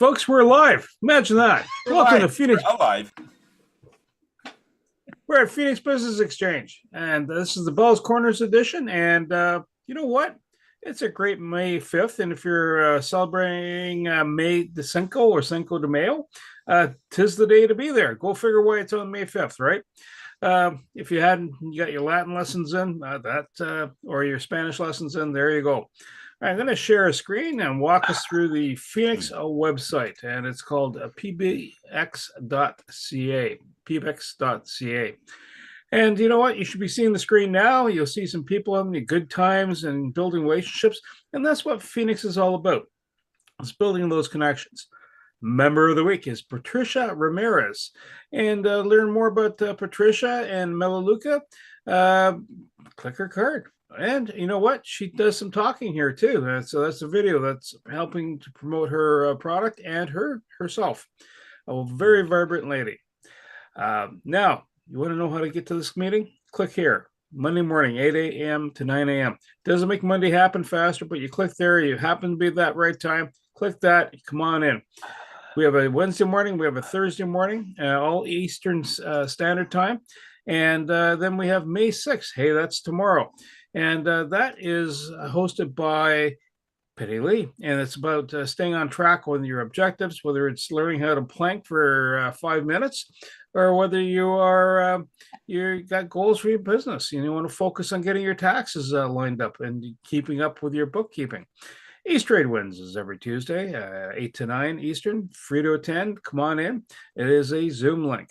Folks, we're live. Imagine that. We're Welcome to live. Phoenix. We're alive. We're at Phoenix Business Exchange, and this is the Bell's Corners edition. And you know what? It's a great May 5th. And if you're celebrating May de Cinco or Cinco de Mayo, tis the day to be there. Go figure why it's on May 5th, right? If you got your Latin lessons in, or your Spanish lessons in, there you go. I'm going to share a screen and walk us through the Phoenix website, and it's called pbx.ca. pbx.ca. And you know what? You should be seeing the screen now. You'll see some people having good times and building relationships, and that's what Phoenix is all about. It's building those connections. Member of the week is Patricia Ramirez. And learn more about Patricia and Melaleuca, click her card. And you know what? She does some talking here too. So that's a video that's helping to promote her product and herself. A very vibrant lady. Now, you want to know how to get to this meeting? Click here. Monday morning, 8 a.m. to 9 a.m. Doesn't make Monday happen faster, but you click there. You happen to be at that right time. Click that. Come on in. We have a Wednesday morning. We have a Thursday morning, all Eastern Standard Time. And then we have May 6th. Hey, that's tomorrow. And that is hosted by Penny Lee. And it's about staying on track with your objectives, whether it's learning how to plank for 5 minutes or whether you got goals for your business. You want to focus on getting your taxes lined up and keeping up with your bookkeeping. East Trade Wins is every Tuesday, 8 to 9 Eastern, free to attend. Come on in. It is a Zoom link.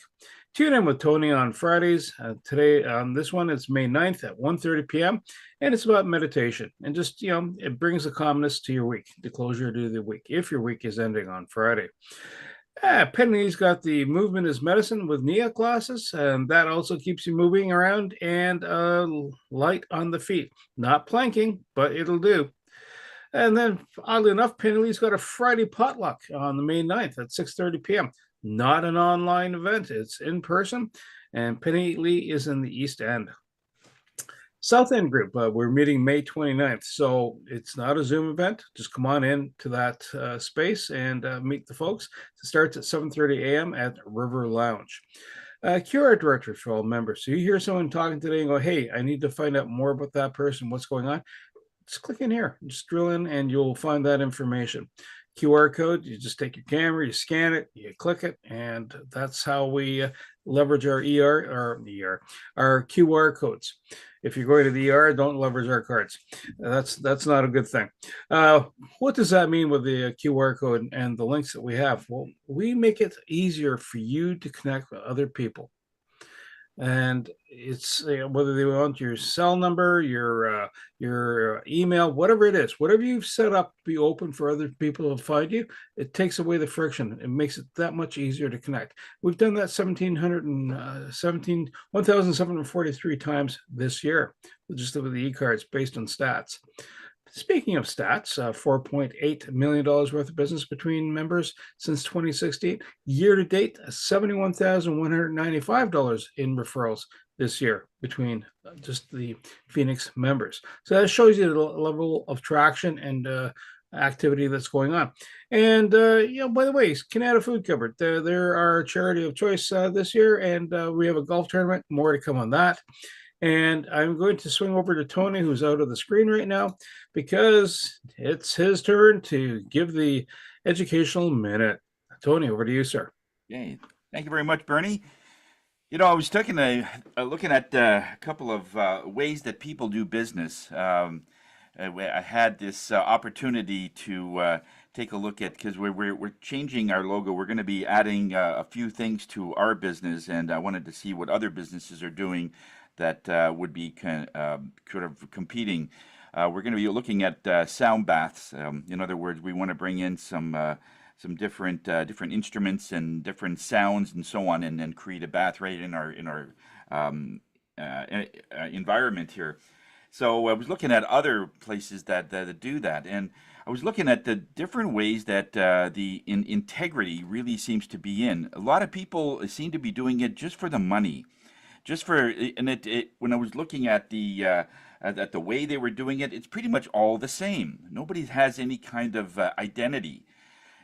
Tune in with Tony on Fridays. Today, on this one, it's May 9th at 1:30 p.m., and it's about meditation. And just, it brings a calmness to your week, the closure to the week, if your week is ending on Friday. Penny's got the Movement is Medicine with Nia classes, and that also keeps you moving around and light on the feet. Not planking, but it'll do. And then, oddly enough, Penny Lee's got a Friday potluck on the May 9th at 6:30 p.m. Not an online event, it's in person. And Penny Lee is in the East End. South End Group, we're meeting May 29th. So it's not a Zoom event. Just come on in to that space and meet the folks. It starts at 7:30 a.m. at River Lounge. QR directory for all members. So you hear someone talking today and go, hey, I need to find out more about that person. What's going on? Just click in here, just drill in, and you'll find that information. QR code, you just take your camera, you scan it, you click it, and that's how we leverage our our QR codes. If you're going to the ER, don't leverage our cards. That's not a good thing. What does that mean with the QR code and the links that we have? Well, we make it easier for you to connect with other people. And it's whether they want your cell number, your email, whatever it is, whatever you've set up to be open for other people to find you, it takes away the friction. It makes it that much easier to connect. We've done that 1,743 times this year, just with the e-cards based on stats. Speaking of stats, $4.8 million worth of business between members since 2016. Year to date, $71,195 in referrals this year between just the Phoenix members. So that shows you the level of traction and activity that's going on. And, by the way, Canada Food Cupboard, they're our charity of choice this year, and we have a golf tournament. More to come on that. And I'm going to swing over to Tony, who's out of the screen right now, because it's his turn to give the educational minute. Tony, over to you, sir. Okay. Thank you very much, Bernie. I was looking at a couple of ways that people do business. I had this opportunity to take a look at, because we're changing our logo. We're going to be adding a few things to our business, and I wanted to see what other businesses are doing that would be kind of competing. We're going to be looking at sound baths. In other words, we want to bring in some different instruments and different sounds and so on, and then create a bath right in our environment here. So I was looking at other places that do that, and I was looking at the different ways that the integrity really seems to be in. A lot of people seem to be doing it just for the money. When I was looking at the way they were doing it, it's pretty much all the same. Nobody has any kind of identity.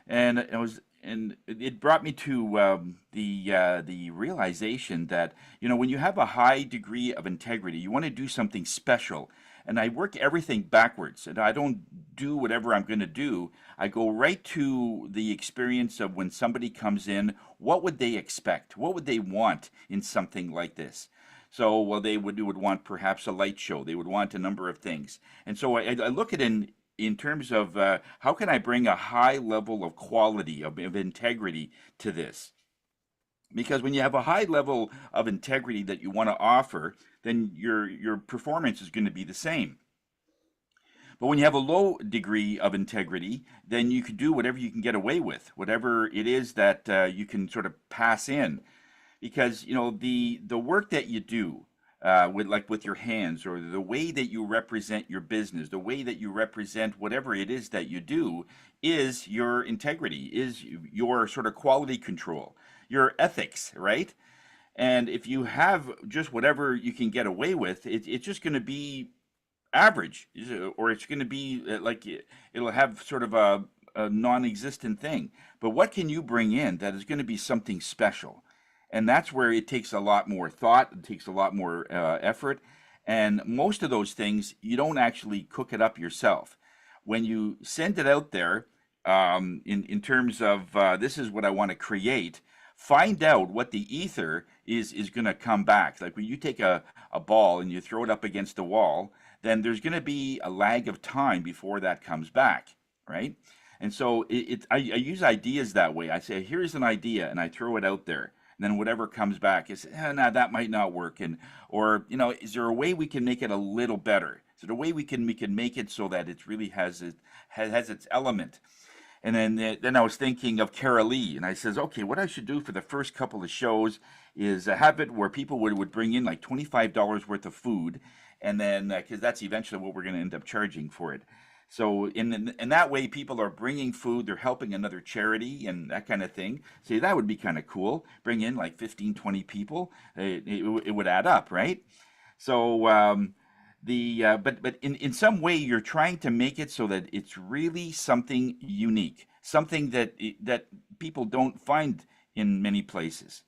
And it brought me to the realization that, when you have a high degree of integrity, you want to do something special. And I work everything backwards, and I don't do whatever I'm going to do. I go right to the experience of when somebody comes in, what would they expect? What would they want in something like this? So, well, they would want perhaps a light show. They would want a number of things. And so I look at it in terms of how can I bring a high level of quality, of integrity to this? Because when you have a high level of integrity that you want to offer, then your performance is going to be the same. But when you have a low degree of integrity, then you can do whatever you can get away with, whatever it is that you can sort of pass in, because the work that you do with your hands, or the way that you represent your business, the way that you represent whatever it is that you do, is your integrity, is your sort of quality control, your ethics, right? And if you have just whatever you can get away with, it's just going to be average, or it's going to be it'll have sort of a non-existent thing. But what can you bring in that is going to be something special? And that's where it takes a lot more thought, it takes a lot more effort. And most of those things, you don't actually cook it up yourself. When you send it out there, in terms of this is what I want to create, find out what the ether is going to come back. Like when you take a ball and you throw it up against the wall, then there's going to be a lag of time before that comes back, right? And so I use ideas that way. I say, here's an idea, and I throw it out there. And then whatever comes back is, nah, that might not work. Or, is there a way we can make it a little better? Is there a way we can make it so that it really has its element? And then I was thinking of Kara Lee, and I says, okay, what I should do for the first couple of shows is have it where people would bring in like $25 worth of food, and then because that's eventually what we're going to end up charging for it. So in that way, people are bringing food, they're helping another charity and that kind of thing. See, that would be kind of cool. Bring in like 15, 20 people. It would add up, right? So but in some way, you're trying to make it so that it's really something unique, something that people don't find in many places.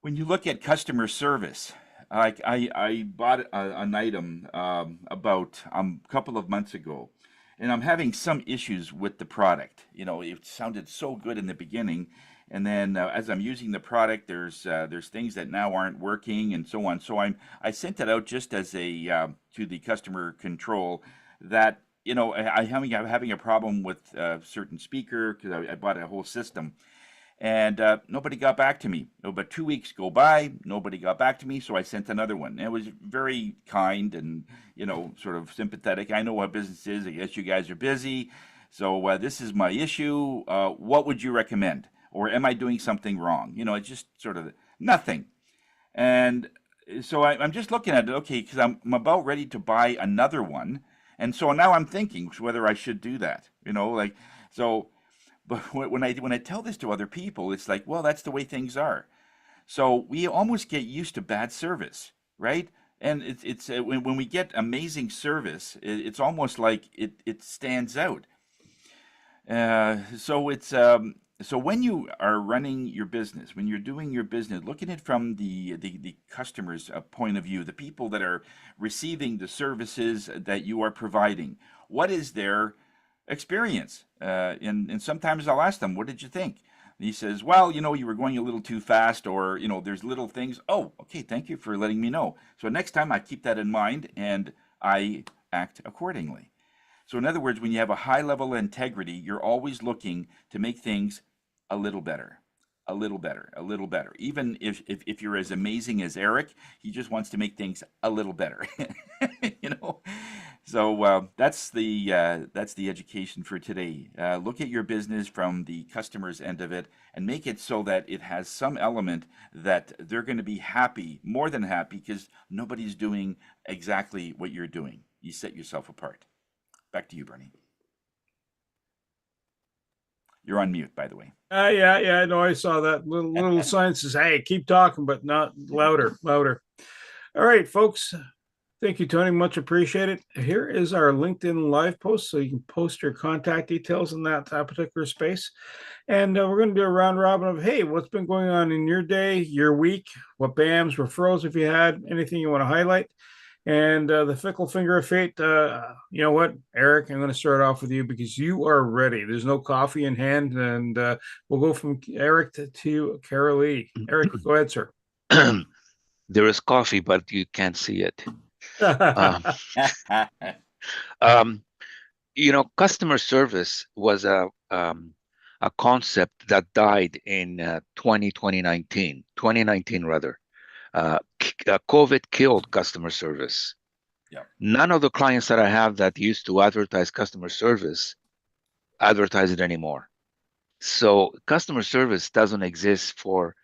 When you look at customer service, I bought an item about a couple of months ago, and I'm having some issues with the product. It sounded so good in the beginning, and then as I'm using the product, there's things that now aren't working, and so on. So I sent it out just as a to the customer control that I'm having a problem with a certain speaker because I bought a whole system. And nobody got back to me. But 2 weeks go by, nobody got back to me, so I sent another one. And it was very kind and, sort of sympathetic. I know what business is. I guess you guys are busy. So this is my issue. What would you recommend? Or am I doing something wrong? It's just sort of nothing. And so I'm just looking at it, okay, because I'm about ready to buy another one. And so now I'm thinking whether I should do that, so. But when I tell this to other people, it's like, well, that's the way things are. So we almost get used to bad service, right? And it's when we get amazing service, it's almost like it stands out. So when you are running your business, when you're doing your business, looking at it from the customer's point of view, the people that are receiving the services that you are providing, what is their experience? And sometimes I'll ask them, what did you think? And he says, well, you were going a little too fast, or, there's little things. Oh, okay, thank you for letting me know. So next time I keep that in mind and I act accordingly. So in other words, when you have a high level of integrity, you're always looking to make things a little better, a little better, a little better. Even if you're as amazing as Eric, he just wants to make things a little better. you know. So that's the education for today. Look at your business from the customer's end of it and make it so that it has some element that they're going to be happy, more than happy, because nobody's doing exactly what you're doing. You set yourself apart. Back to you, Bernie. You're on mute, by the way. Yeah. No, I saw that little sign says, "Hey, keep talking, but not louder, louder." All right, folks. Thank you, Tony. Much appreciated. Here is our LinkedIn live post, so you can post your contact details in that particular space. And we're going to do a round robin of, hey, what's been going on in your day, your week, what BAMs, referrals, if you had anything you want to highlight. And the fickle finger of fate, you know what, Eric, I'm going to start off with you because you are ready. There's no coffee in hand, and we'll go from Eric to Carol Lee. Eric, go ahead, sir. There is coffee, but you can't see it. Um, um, customer service was a concept that died in 2019 rather. COVID killed customer service. Yeah. None of the clients that I have that used to advertise customer service advertise it anymore. So customer service doesn't exist for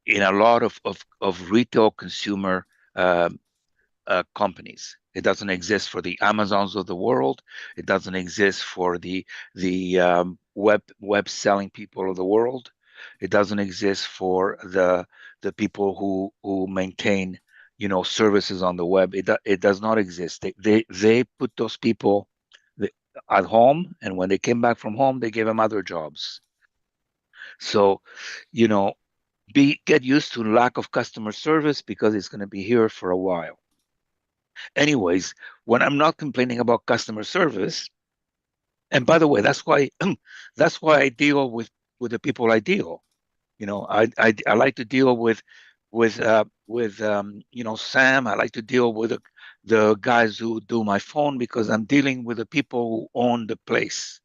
in a lot of retail consumer um, companies. It doesn't exist for the Amazons of the world. It doesn't exist for the web selling people of the world. It doesn't exist for the people who maintain services on the web. It does not exist. They put those people at home, and when they came back from home, they gave them other jobs. So, you know, get used to lack of customer service because it's going to be here for a while. Anyways, when I'm not complaining about customer service, and by the way, that's why that's why I deal with the people I deal. I like to deal with Sam. I like to deal with the guys who do my phone because I'm dealing with the people who own the place.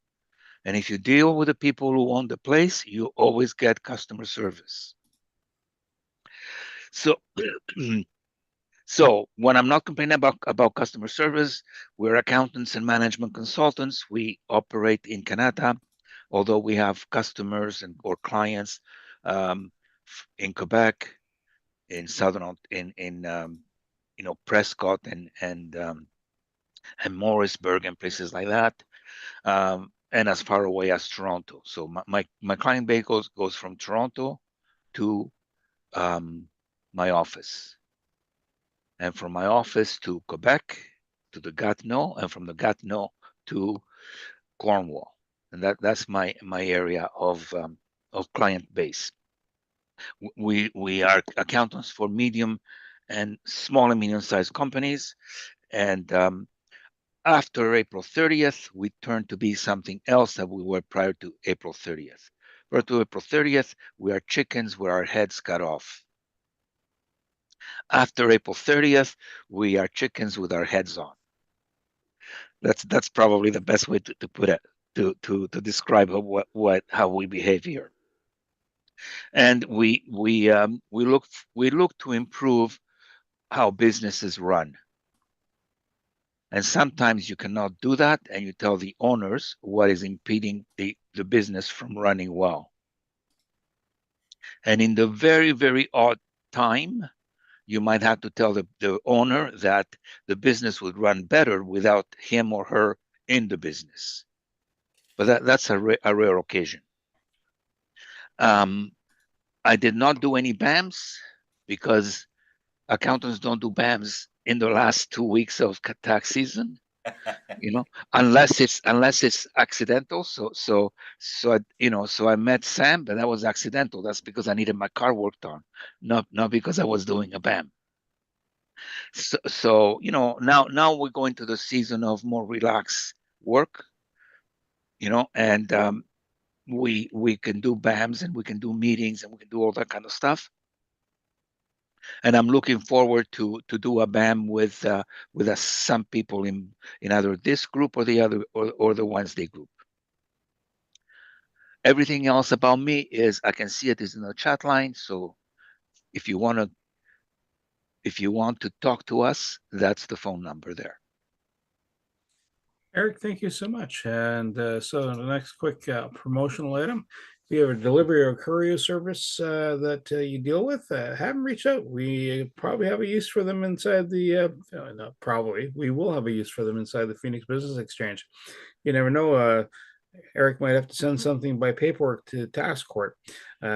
And if you deal with the people who own the place, you always get customer service. So So when I'm not complaining about customer service, we're accountants and management consultants. We operate in Canada, although we have customers or clients um, in Quebec, in southern in Prescott and Morrisburg and places like that, and as far away as Toronto. So my client base goes from Toronto to um, my office, and from my office to Quebec, to the Gatineau, and from the Gatineau to Cornwall, and that's my area of client base. We are accountants for medium and small and medium sized companies, and after April 30th, we turned to be something else that we were prior to April 30th. Prior to April 30th, we are chickens with our heads cut off. After April 30th, we are chickens with our heads on. That's probably the best way to put it to describe how we behave here. And we look to improve how businesses run. And sometimes you cannot do that, and you tell the owners what is impeding the business from running well. And in the very, very odd time, you might have to tell the owner that the business would run better without him or her in the business. But that's a rare occasion. I did not do any BAMs because accountants don't do BAMs in the last 2 weeks of tax season, unless it's accidental. So I met Sam, but that was accidental. That's because I needed my car worked on, not because I was doing a BAM. So now we're going to the season of more relaxed work, and we can do BAMs and we can do meetings and we can do all that kind of stuff. And I'm looking forward to do a BAM with some people in either this group or the other or the Wednesday group. Everything else about me is I can see it is in the chat line. So if you want to talk to us, that's the phone number there. Eric, thank you so much. And so the next quick promotional item, if you have a delivery or courier service that you deal with, have them reach out. We probably have a use for them inside the, not probably, we will have a use for them inside the Phoenix Business Exchange. You never know. Eric might have to send something by paperwork to the tax court.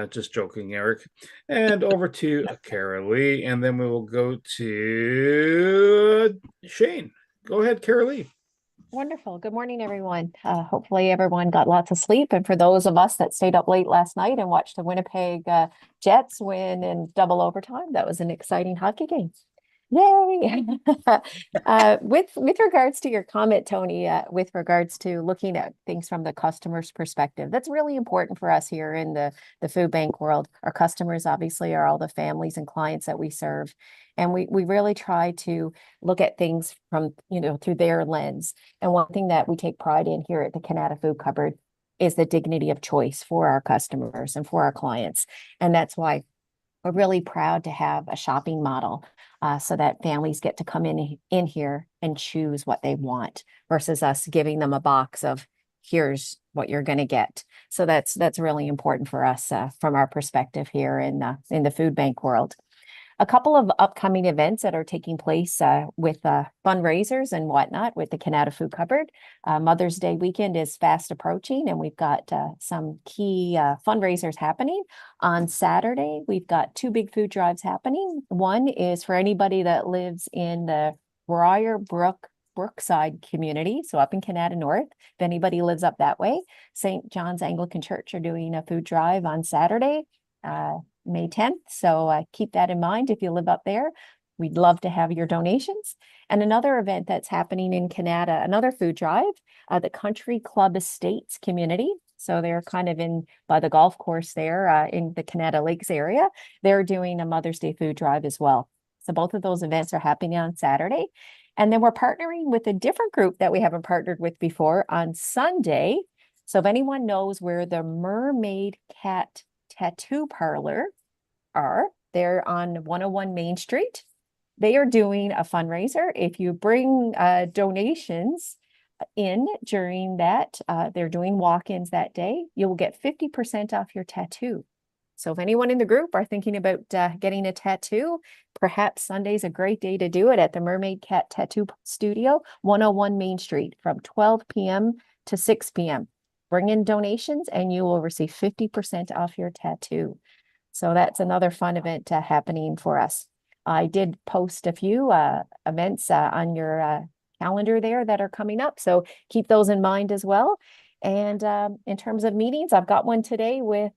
Just joking, Eric. And over to Kara Lee, and then we will go to Shane. Go ahead, Kara Lee. Wonderful. Good morning, everyone. Hopefully everyone got lots of sleep. And for those of us that stayed up late last night and watched the Winnipeg Jets win in double overtime, that was an exciting hockey game. Yay! With regards to your comment, Tony, with regards to looking at things from the customer's perspective, that's really important for us here in the food bank world. Our customers obviously are all the families and clients that we serve. And we really try to look at things from, through their lens. And one thing that we take pride in here at the Canada Food Cupboard is the dignity of choice for our customers and for our clients. And that's why we're really proud to have a shopping model so that families get to come in here and choose what they want versus us giving them a box of here's what you're going to get. So that's really important for us from our perspective here in the food bank world. A couple of upcoming events that are taking place with fundraisers and whatnot with the Canada Food Cupboard. Mother's Day weekend is fast approaching, and we've got some key fundraisers happening. On Saturday, we've got two big food drives happening. One is for anybody that lives in the Brookside community, so up in Canada North. If anybody lives up that way, St. John's Anglican Church are doing a food drive on Saturday. May 10th. So keep that in mind if you live up there. We'd love to have your donations. And another event that's happening in Canada, another food drive, the Country Club Estates community. So they're kind of in by the golf course there in the Canada Lakes area. They're doing a Mother's Day food drive as well. So both of those events are happening on Saturday. And then we're partnering with a different group that we haven't partnered with before on Sunday. So if anyone knows where the Mermaid Cat Tattoo Parlor they're on 101 Main Street. They are doing a fundraiser. If you bring donations in during that, they're doing walk-ins that day, you will get 50% off your tattoo. So if anyone in the group are thinking about getting a tattoo, perhaps Sunday's a great day to do it at the Mermaid Cat Tattoo Studio, 101 Main Street from 12 p.m. to 6 p.m. Bring in donations and you will receive 50% off your tattoo. So that's another fun event happening for us. I did post a few events on your calendar there that are coming up. So keep those in mind as well. And in terms of meetings, I've got one today with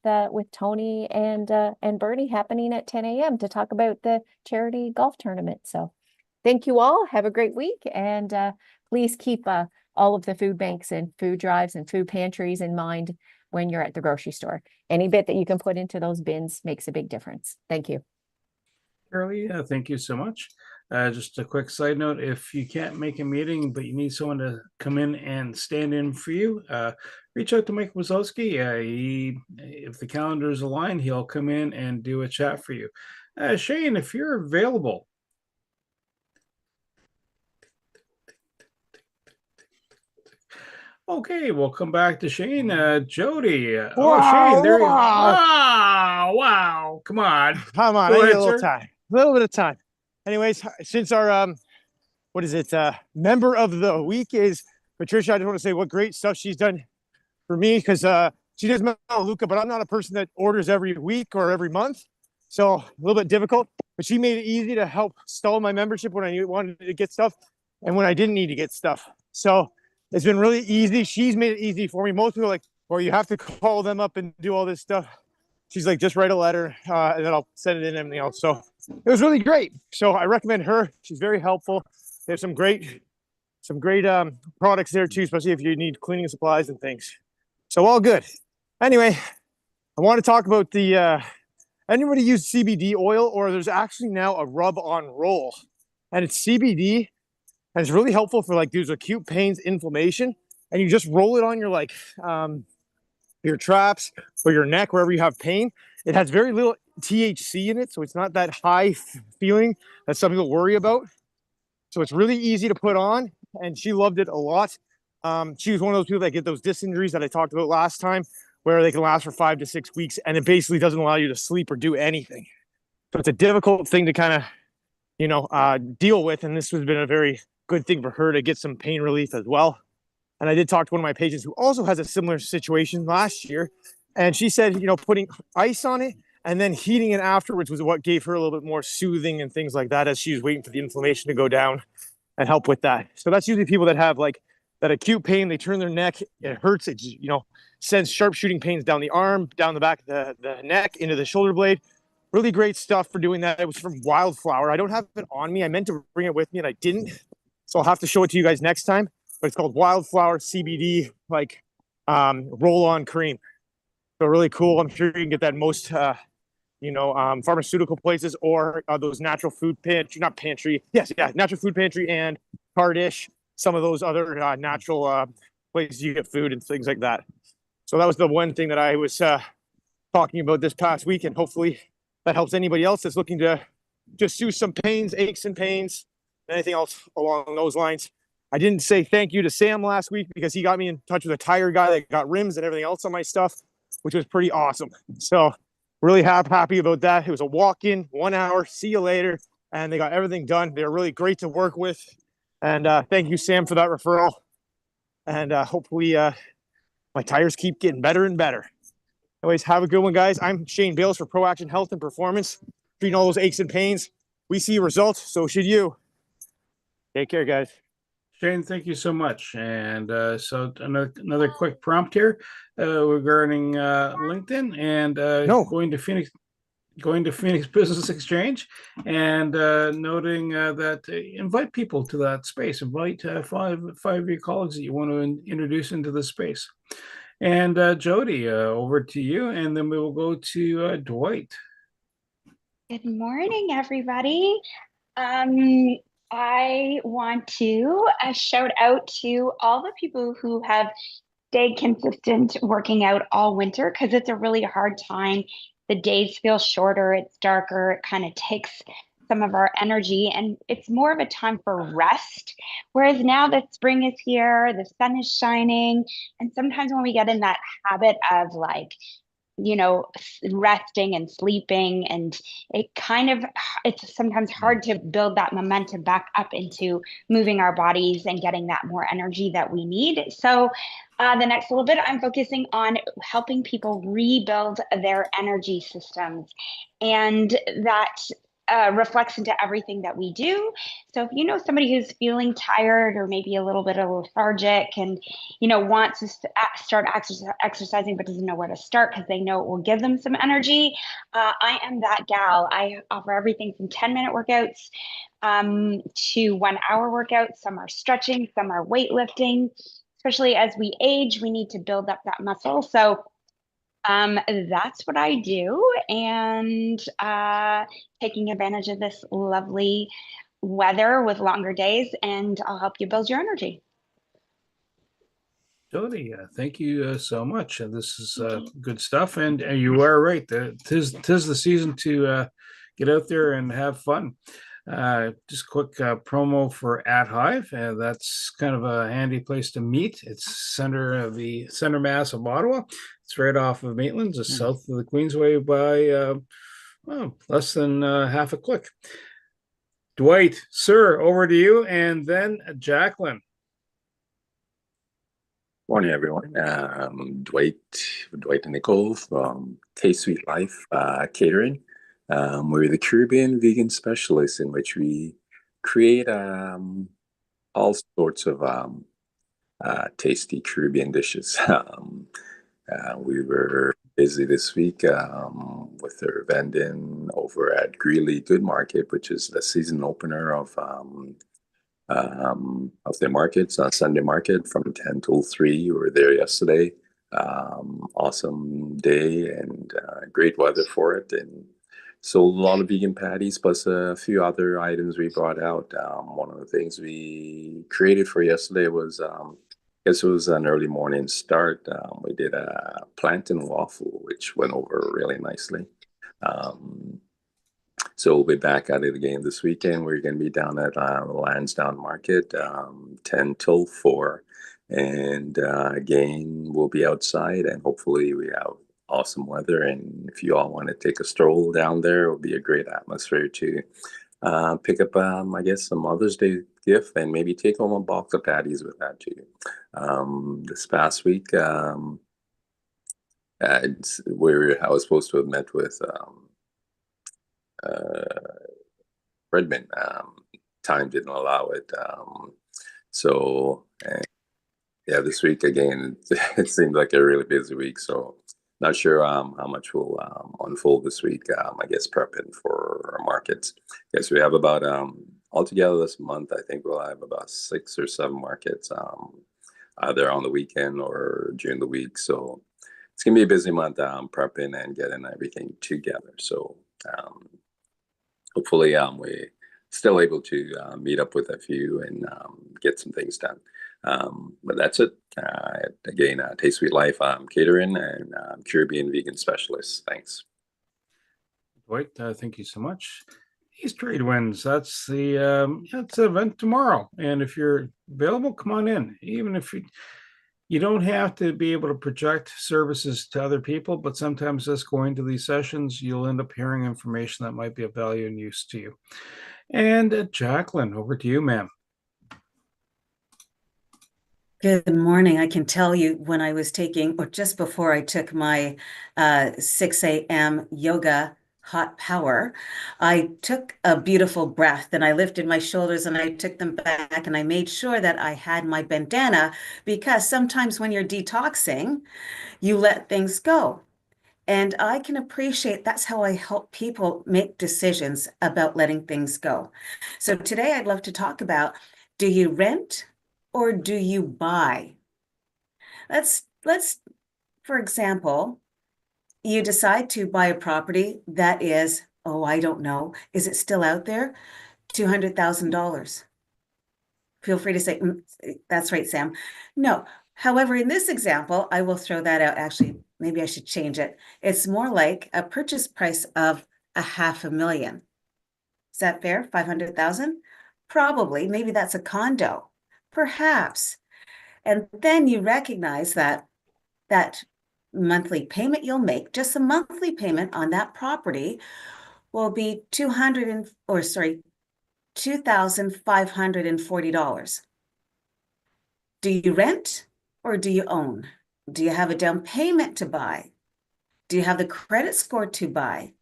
Tony and Bernie happening at 10 a.m. to talk about the charity golf tournament. So thank you all. Have a great week. And please keep all of the food banks and food drives and food pantries in mind when you're at the grocery store. Any bit that you can put into those bins makes a big difference. Thank you. Shirley, thank you so much. Just a quick side note, if you can't make a meeting, but you need someone to come in and stand in for you, reach out to Mike Wazowski. If the calendar is aligned, he'll come in and do a chat for you. Shane, if you're available. Okay, we'll come back to Shane. Jody. Shane, there you are. Wow. Come on. Come on, I need a little time. A little bit of time. Anyways, since our member of the week is Patricia, I just want to say what great stuff she's done for me because she does Luca, but I'm not a person that orders every week or every month. So a little bit difficult, but she made it easy to help stall my membership when I wanted to get stuff and when I didn't need to get stuff. So it's been really easy. She's made it easy for me. Most people are like, well, you have to call them up and do all this stuff. She's like, just write a letter and then I'll send it in and everything else. So it was really great. So I recommend her. She's very helpful. There's some great products there too, especially if you need cleaning supplies and things. So all good. Anyway, I want to talk about anybody use CBD oil, or there's actually now a rub on roll and it's CBD. And it's really helpful for like these acute pains, inflammation, and you just roll it on your traps or your neck, wherever you have pain. It has very little THC in it, so it's not that high feeling that some people worry about. So it's really easy to put on, and she loved it a lot. She was one of those people that get those disc injuries that I talked about last time, where they can last for 5 to 6 weeks, and it basically doesn't allow you to sleep or do anything. So it's a difficult thing to kind of, deal with, and this has been a very good thing for her to get some pain relief as well. And I did talk to one of my patients who also has a similar situation last year. And she said, you know, putting ice on it and then heating it afterwards was what gave her a little bit more soothing and things like that as she was waiting for the inflammation to go down and help with that. So that's usually people that have like that acute pain. They turn their neck, it hurts. It, you know, sends sharp shooting pains down the arm, down the back of the neck, into the shoulder blade. Really great stuff for doing that. It was from Wildflower. I don't have it on me. I meant to bring it with me and I didn't. So I'll have to show it to you guys next time. But it's called Wildflower CBD, like roll-on cream. So really cool. I'm sure you can get that most, pharmaceutical places or those natural food pantry, not pantry. Yes, yeah, natural food pantry and Cardish, some of those other natural places you get food and things like that. So that was the one thing that I was talking about this past week, and hopefully that helps anybody else that's looking to just soothe some pains, aches and pains, anything else along those lines. I didn't say thank you to Sam last week because he got me in touch with a tire guy that got rims and everything else on my stuff, which was pretty awesome. So really happy about that. It was a walk-in, 1 hour, see you later. And they got everything done. They're really great to work with. And thank you, Sam, for that referral. And hopefully my tires keep getting better and better. Anyways, have a good one, guys. I'm Shane Bales for Pro Action Health and Performance. Treating all those aches and pains. We see results, so should you. Take care, guys. Shane, thank you so much. And so another quick prompt here regarding LinkedIn and going to Phoenix Business Exchange and noting that invite people to that space. Invite five of your colleagues that you want to introduce into the space. And Jody, over to you, and then we will go to Dwight. Good morning, everybody. I want to shout out to all the people who have stayed consistent working out all winter, because it's a really hard time. The days feel shorter, it's darker, it kind of takes some of our energy, and it's more of a time for rest. Whereas now that spring is here, the sun is shining, and sometimes when we get in that habit of like, you know, resting and sleeping, and it's sometimes hard to build that momentum back up into moving our bodies and getting that more energy that we need. So the next little bit, I'm focusing on helping people rebuild their energy systems, and that reflects into everything that we do. So if you know somebody who's feeling tired or maybe a little bit of lethargic and, you know, wants to start exercising but doesn't know where to start because they know it will give them some energy, I am that gal. I offer everything from 10-minute workouts to 1 hour workouts. Some are stretching, some are weightlifting. Especially as we age, we need to build up that muscle. So that's what I do, and taking advantage of this lovely weather with longer days, and I'll help you build your energy. Jody, thank you so much. This is good stuff, and you are right. Tis the season to get out there and have fun. Just quick promo for At Hive. That's kind of a handy place to meet. It's the center mass of Ottawa. It's right off of Maitland's, just south of the Queensway by less than half a click. Dwight, sir, over to you, and then Jacqueline. Morning, everyone. Dwight and Nicole from K-Sweet Life Catering. We're the Caribbean vegan specialists, in which we create all sorts of tasty Caribbean dishes. We were busy this week with our vending over at Greeley Good Market, which is the season opener of their markets, Sunday market from 10 till 3. We were there yesterday. Awesome day and great weather for it, and sold a lot of vegan patties plus a few other items we brought out. One of the things we created for yesterday was, I guess it was an early morning start. We did a plantain waffle, which went over really nicely. So we'll be back at it again this weekend. We're going to be down at Lansdowne Market, 10 till 4. And again, we'll be outside, and hopefully we have awesome weather. And if you all want to take a stroll down there, it'll be a great atmosphere to pick up, I guess, some Mother's Day gift and maybe take home a box of patties with that too. This past week, where I was supposed to have met with Redmond, time didn't allow it. So, yeah, this week again, it seemed like a really busy week. So, not sure how much will unfold this week. I guess prepping for our markets. Yes, we have about altogether this month. I think we'll have about 6 or 7 markets, either on the weekend or during the week. So it's gonna be a busy month, prepping and getting everything together. So hopefully, we're still able to meet up with a few and get some things done. But that's it. Again, Taste Sweet Life, catering and Caribbean vegan specialist. Thanks. Dwight, thank you so much. East Trade Winds, that's the it's an event tomorrow. And if you're available, come on in. Even if you don't have to be able to project services to other people, but sometimes just going to these sessions, you'll end up hearing information that might be of value and use to you. And Jacqueline, over to you, ma'am. Good morning. I can tell you when I was taking, or just before I took my 6 a.m. yoga hot power, I took a beautiful breath and I lifted my shoulders and I took them back and I made sure that I had my bandana, because sometimes when you're detoxing, you let things go. And I can appreciate that's how I help people make decisions about letting things go. So today I'd love to talk about, do you rent or do you buy? Let's, for example, you decide to buy a property that is, oh, I don't know, is it still out there? $200,000. Feel free to say, that's right, Sam. No. However, in this example, I will throw that out. Actually, maybe I should change it. It's more like a purchase price of $500,000. Is that fair? 500,000? Probably. Maybe that's a condo. Perhaps. And then you recognize that that monthly payment you'll make, just a monthly payment on that property, will be $2,540. Do you rent or do you own? Do you have a down payment to buy? Do you have the credit score to buy?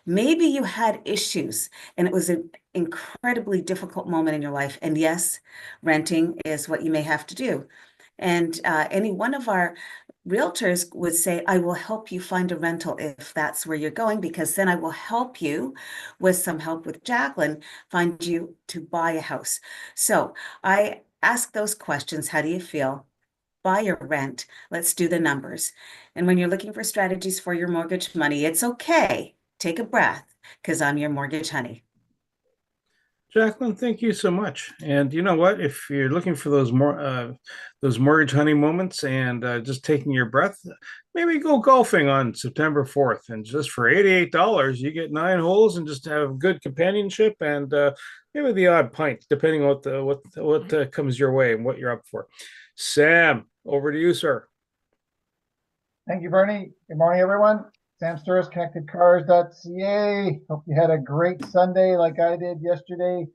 Maybe you had issues and it was an incredibly difficult moment in your life. And yes, renting is what you may have to do. And any one of our realtors would say, I will help you find a rental if that's where you're going, because then I will help you with some help with Jacqueline, find you to buy a house. So I ask those questions. How do you feel? Buy or rent? Let's do the numbers. And when you're looking for strategies for your mortgage money, it's okay. Take a breath, because I'm your mortgage honey. Jacqueline, thank you so much. And you know what? If you're looking for those mortgage honey moments and just taking your breath, maybe go golfing on September 4th. And just for $88, you get 9 holes and just have good companionship and maybe the odd pint, depending on what comes your way and what you're up for. Sam, over to you, sir. Thank you, Bernie. Good morning, everyone. Sam Sturris, ConnectedCars.ca. Hope you had a great Sunday like I did yesterday.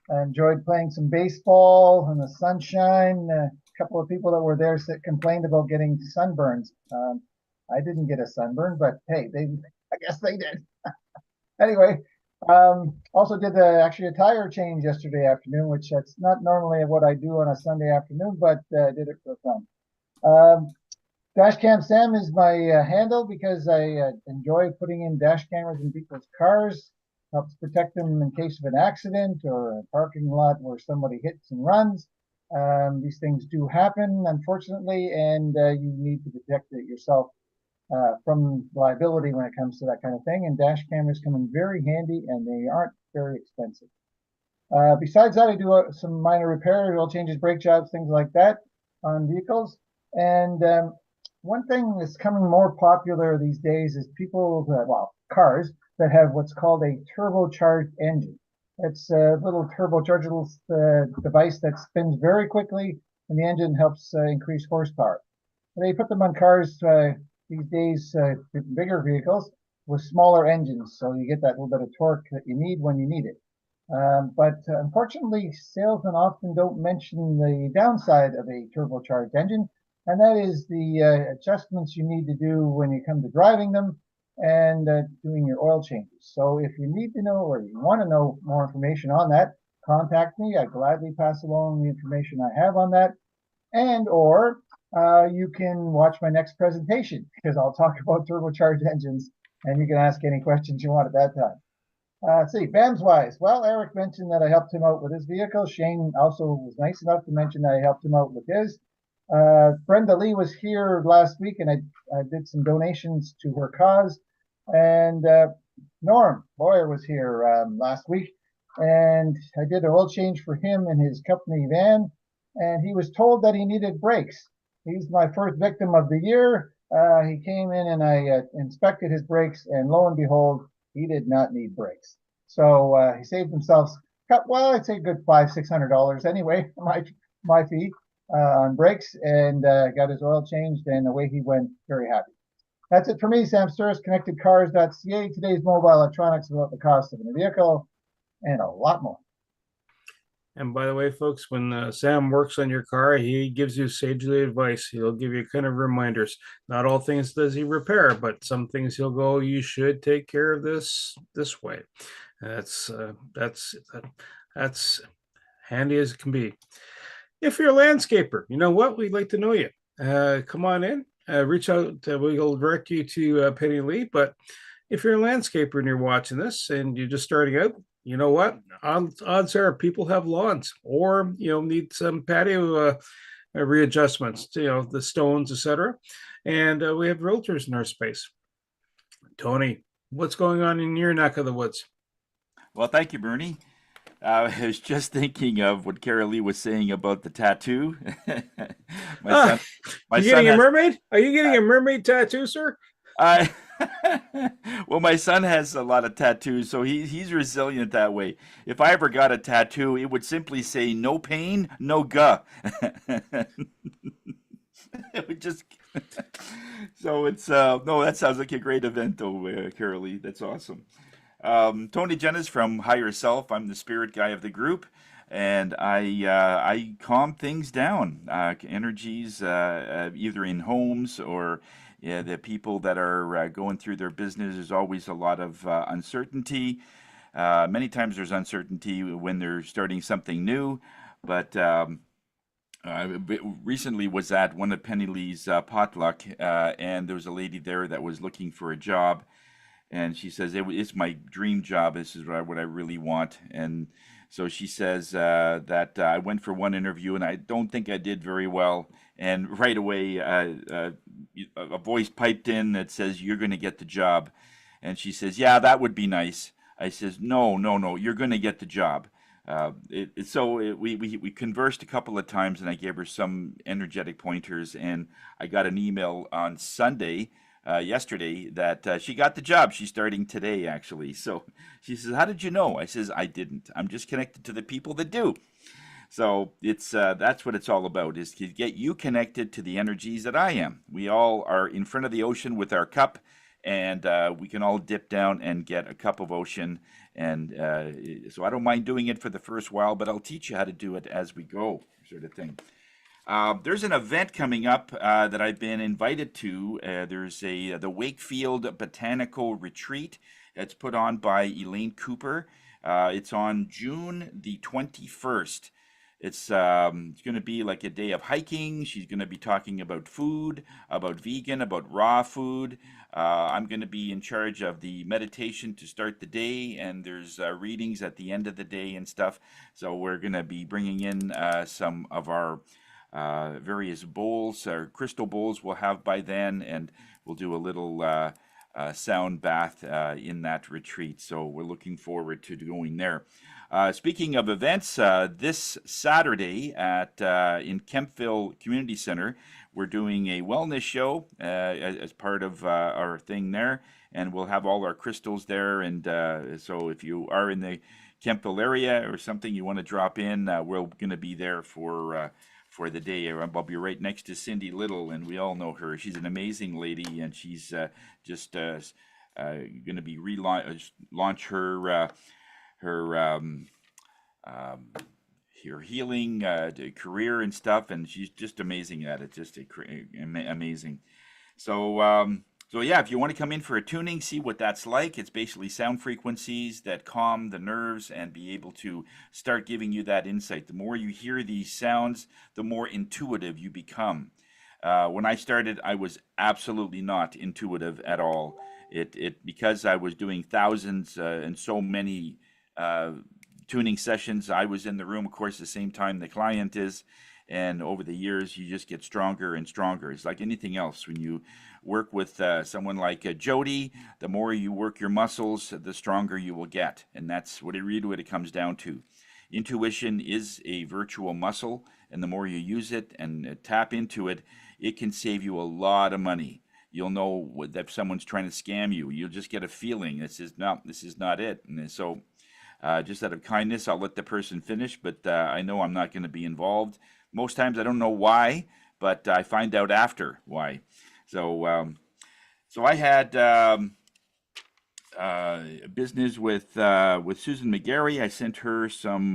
I enjoyed playing some baseball in the sunshine. A couple of people that were there complained about getting sunburns. I didn't get a sunburn, but hey, I guess they did. Anyway, also did actually a tire change yesterday afternoon, which that's not normally what I do on a Sunday afternoon, but did it for fun. Dashcam Sam is my handle because I enjoy putting in dash cameras in people's cars. Helps protect them in case of an accident or a parking lot where somebody hits and runs. These things do happen, unfortunately, and you need to protect it yourself from liability when it comes to that kind of thing. And dash cameras come in very handy, and they aren't very expensive. Besides that, I do some minor repairs, oil changes, brake jobs, things like that on vehicles. And one thing that's coming more popular these days is cars that have what's called a turbocharged engine. It's a little turbocharged device that spins very quickly, and the engine helps increase horsepower. They put them on cars these days, bigger vehicles with smaller engines, so you get that little bit of torque that you need when you need it. But unfortunately, salesmen often don't mention the downside of a turbocharged engine, and that is the adjustments you need to do when you come to driving them and doing your oil changes. So if you need to know or you want to know more information on that, contact me. I gladly pass along the information I have on that. And or you can watch my next presentation because I'll talk about turbocharged engines and you can ask any questions you want at that time. Let's see, BAMS wise. Well, Eric mentioned that I helped him out with his vehicle. Shane also was nice enough to mention that I helped him out with his. Brenda Lee was here last week and I did some donations to her cause. And Norm Boyer was here last week and I did an oil change for him in his company van. And he was told that he needed brakes. He's my first victim of the year. He came in and I inspected his brakes and lo and behold, he did not need brakes. So he saved himself, well, I'd say a good $500-600 anyway, my fee on brakes, and got his oil changed, and away he went, very happy. That's it for me, Sam Sturris, connectedcars.ca. Today's mobile electronics about the cost of a vehicle and a lot more. And by the way, folks, when Sam works on your car, he gives you sagely advice. He'll give you kind of reminders. Not all things does he repair, but some things he'll go, you should take care of this way. That's handy as it can be. If you're a landscaper, you know what? We'd like to know you. Come on in, reach out. We'll direct you to Penny Lee. But if you're a landscaper and you're watching this and you're just starting out, you know what? Odds are people have lawns or, need some patio readjustments, the stones, etc. And we have realtors in our space. Tony, what's going on in your neck of the woods? Well, thank you, Bernie. I was just thinking of what Carol Lee was saying about the tattoo. Are you getting a mermaid? Are you getting a mermaid tattoo, sir? Well, my son has a lot of tattoos, so he's resilient that way. If I ever got a tattoo, it would simply say "no pain, no guh." It would just. So it's no, that sounds like a great event, though, Carol Lee. That's awesome. Tony Jennis from Higher Self. I'm the spirit guy of the group, and I calm things down. Energies, either in homes or the people that are going through their business. There's always a lot of uncertainty. Many times there's uncertainty when they're starting something new, but recently was at one of Penny Lee's potluck, and there was a lady there that was looking for a job. And she says, it's my dream job. This is what I really want. And so she says that I went for one interview and I don't think I did very well. And right away, a voice piped in that says, "You're going to get the job." And she says, "Yeah, that would be nice." I says, No, you're going to get the job. We conversed a couple of times and I gave her some energetic pointers. And I got an email on Sunday, yesterday, that she got the job. She's starting today, actually. So she says, "How did you know?" I says, "I didn't. I'm just connected to the people that do." So it's that's what it's all about, is to get you connected to the energies that I am. We all are in front of the ocean with our cup, and we can all dip down and get a cup of ocean. And so I don't mind doing it for the first while, but I'll teach you how to do it as we go, sort of thing. There's an event coming up that I've been invited to. There's the Wakefield Botanical Retreat. It's put on by Elaine Cooper. It's on June the 21st. It's going to be like a day of hiking. She's going to be talking about food, about vegan, about raw food. I'm going to be in charge of the meditation to start the day, and there's readings at the end of the day and stuff. So we're going to be bringing in some of our various bowls or crystal bowls we'll have by then, and we'll do a little sound bath in that retreat. So we're looking forward to going there. Speaking of events, this Saturday at in Kempville Community Center, we're doing a wellness show as part of our thing there, and we'll have all our crystals there. And so if you are in the Kempville area or something, you want to drop in, we're going to be there for the day. I'll be right next to Cindy Little, and we all know her. She's an amazing lady, and she's just going to be launch her um, her healing career and stuff, and she's just amazing at it. Just amazing. So yeah, if you want to come in for a tuning, see what that's like. It's basically sound frequencies that calm the nerves and be able to start giving you that insight. The more you hear these sounds, the more intuitive you become. When I started, I was absolutely not intuitive at all. It because I was doing thousands and so many uh, tuning sessions. I was in the room, of course, the same time the client is, and over the years, you just get stronger and stronger. It's like anything else. When you work with someone like Jody, the more you work your muscles, the stronger you will get, and that's really what it comes down to. Intuition is a virtual muscle, and the more you use it and tap into it, it can save you a lot of money. You'll know if someone's trying to scam you. You'll just get a feeling this is not it. And so, just out of kindness, I'll let the person finish. But I know I'm not going to be involved. Most times, I don't know why, but I find out after why. So I had business with Susan McGarry. I sent her some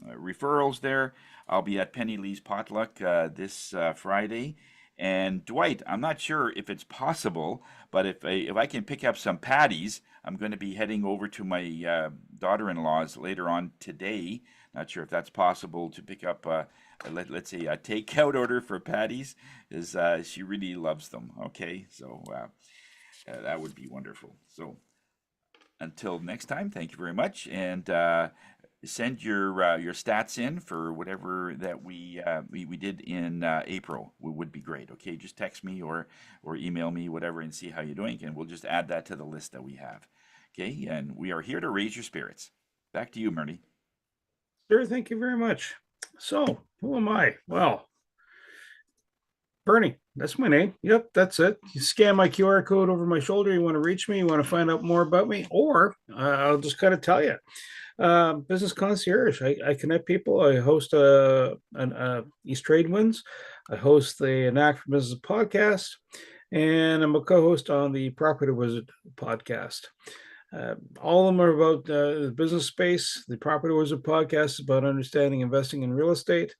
referrals there. I'll be at Penny Lee's potluck this Friday. And Dwight, I'm not sure if it's possible, but if I can pick up some patties, I'm going to be heading over to my daughter-in-law's later on today. Not sure if that's possible to pick up, let's say, a takeout order for patties, is she really loves them. Okay, so that would be wonderful. So until next time, thank you very much, and send your stats in for whatever that we did in April. Would be great. Okay, just text me or email me, whatever, and see how you're doing, and we'll just add that to the list that we have. Okay, and we are here to raise your spirits. Back to you, Murray. Sure, thank you very much. So, who am I? Well, Bernie, that's my name. Yep, that's it. You scan my QR code over my shoulder. You want to reach me, you want to find out more about me, or I'll just kind of tell you. Business concierge. I connect people. I host an East Trade Winds. I host the Knack for Business podcast, and I'm a co-host on the Property Wizard podcast. All of them are about the business space. The Property Wizard podcast is about understanding investing in real estate.